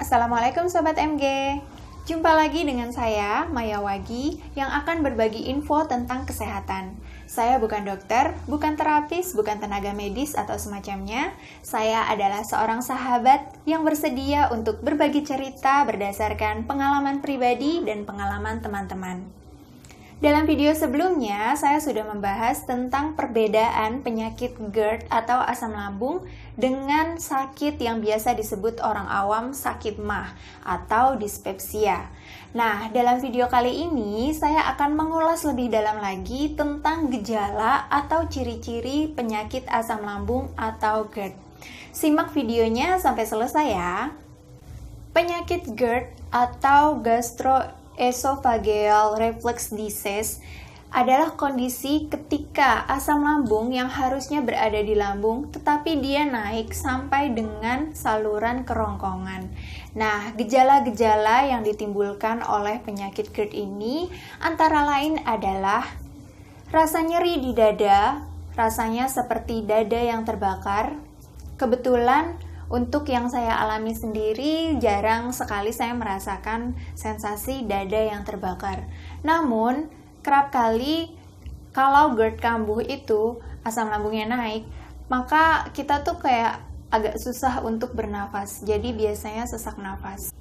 Assalamualaikum Sobat MG. Jumpa lagi dengan saya, Maya Wagi, yang akan berbagi info tentang kesehatan. Saya bukan dokter, bukan terapis, bukan tenaga medis atau semacamnya. Saya adalah seorang sahabat yang bersedia untuk berbagi cerita berdasarkan pengalaman pribadi dan pengalaman teman-teman. Dalam video sebelumnya, saya sudah membahas tentang perbedaan penyakit GERD atau asam lambung dengan sakit yang biasa disebut orang awam sakit MAH atau dispepsia. Nah, dalam video kali ini saya akan mengulas lebih dalam lagi tentang gejala atau ciri-ciri penyakit asam lambung atau GERD. Simak videonya sampai selesai ya. Penyakit GERD atau gastroesophageal reflux disease adalah kondisi ketika asam lambung yang harusnya berada di lambung tetapi dia naik sampai dengan saluran kerongkongan. Nah, gejala-gejala yang ditimbulkan oleh penyakit GERD ini antara lain adalah rasa nyeri di dada, rasanya seperti dada yang terbakar. Kebetulan untuk yang saya alami sendiri, jarang sekali saya merasakan sensasi dada yang terbakar. Namun, kerap kali kalau GERD kambuh itu, asam lambungnya naik, maka kita tuh kayak agak susah untuk bernafas. Jadi biasanya sesak nafas.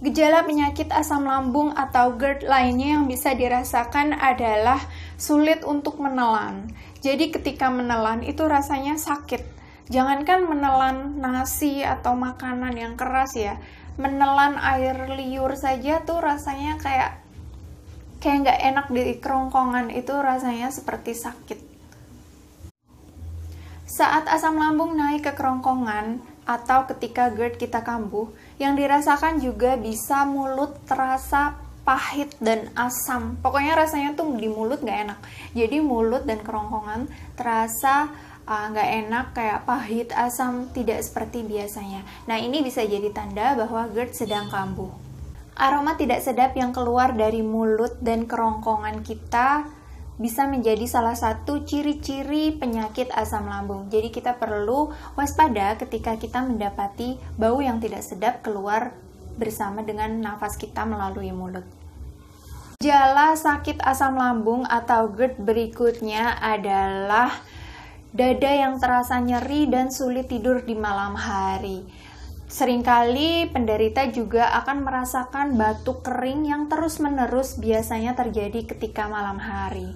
Gejala penyakit asam lambung atau GERD lainnya yang bisa dirasakan adalah sulit untuk menelan. Jadi ketika menelan itu rasanya sakit. Jangankan menelan nasi atau makanan yang keras ya, menelan air liur saja tuh rasanya kayak nggak enak di kerongkongan, itu rasanya seperti sakit. Saat asam lambung naik ke kerongkongan atau ketika GERD kita kambuh, yang dirasakan juga bisa mulut terasa pahit dan asam. Pokoknya rasanya tuh di mulut nggak enak. Jadi mulut dan kerongkongan terasa nggak enak, kayak pahit, asam, tidak seperti biasanya. Nah, ini bisa jadi tanda bahwa GERD sedang kambuh. Aroma tidak sedap yang keluar dari mulut dan kerongkongan kita bisa menjadi salah satu ciri-ciri penyakit asam lambung. Jadi kita perlu waspada ketika kita mendapati bau yang tidak sedap keluar bersama dengan nafas kita melalui mulut. Gejala sakit asam lambung atau GERD berikutnya adalah dada yang terasa nyeri dan sulit tidur di malam hari. Seringkali penderita juga akan merasakan batuk kering yang terus-menerus biasanya terjadi ketika malam hari.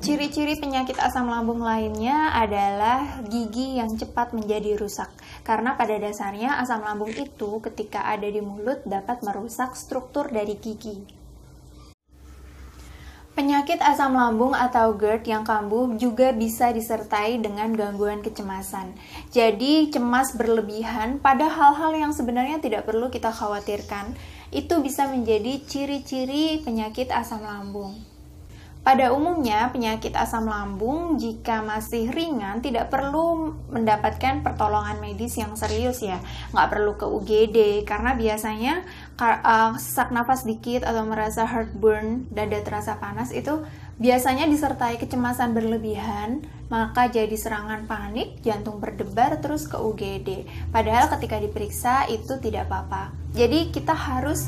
Ciri-ciri penyakit asam lambung lainnya adalah gigi yang cepat menjadi rusak. Karena pada dasarnya asam lambung itu ketika ada di mulut dapat merusak struktur dari gigi. Penyakit asam lambung atau GERD yang kambuh juga bisa disertai dengan gangguan kecemasan. Jadi, cemas berlebihan pada hal-hal yang sebenarnya tidak perlu kita khawatirkan, itu bisa menjadi ciri-ciri penyakit asam lambung. Pada umumnya, penyakit asam lambung jika masih ringan tidak perlu mendapatkan pertolongan medis yang serius ya. Nggak perlu ke UGD, karena biasanya sesak nafas dikit atau merasa heartburn, dada terasa panas itu biasanya disertai kecemasan berlebihan, maka jadi serangan panik, jantung berdebar, terus ke UGD. Padahal ketika diperiksa itu tidak apa-apa. Jadi kita harus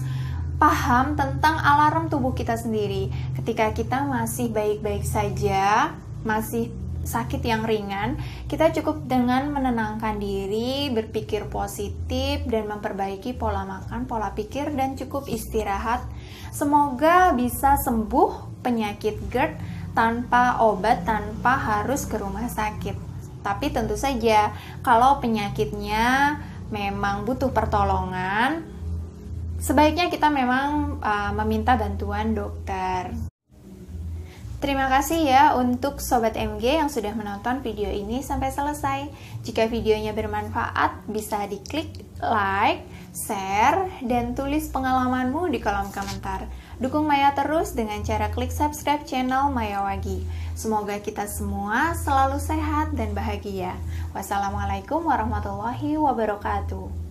paham tentang alarm tubuh kita sendiri. Ketika kita masih baik-baik saja, masih sakit yang ringan, kita cukup dengan menenangkan diri, berpikir positif, dan memperbaiki pola makan, pola pikir, dan cukup istirahat. Semoga bisa sembuh penyakit GERD tanpa obat, tanpa harus ke rumah sakit. Tapi tentu saja, kalau penyakitnya memang butuh pertolongan, sebaiknya kita memang meminta bantuan dokter. Terima kasih ya untuk Sobat MG yang sudah menonton video ini sampai selesai. Jika videonya bermanfaat, bisa diklik like, share, dan tulis pengalamanmu di kolom komentar. Dukung Maya terus dengan cara klik subscribe channel Maya Wagi. Semoga kita semua selalu sehat dan bahagia. Wassalamualaikum warahmatullahi wabarakatuh.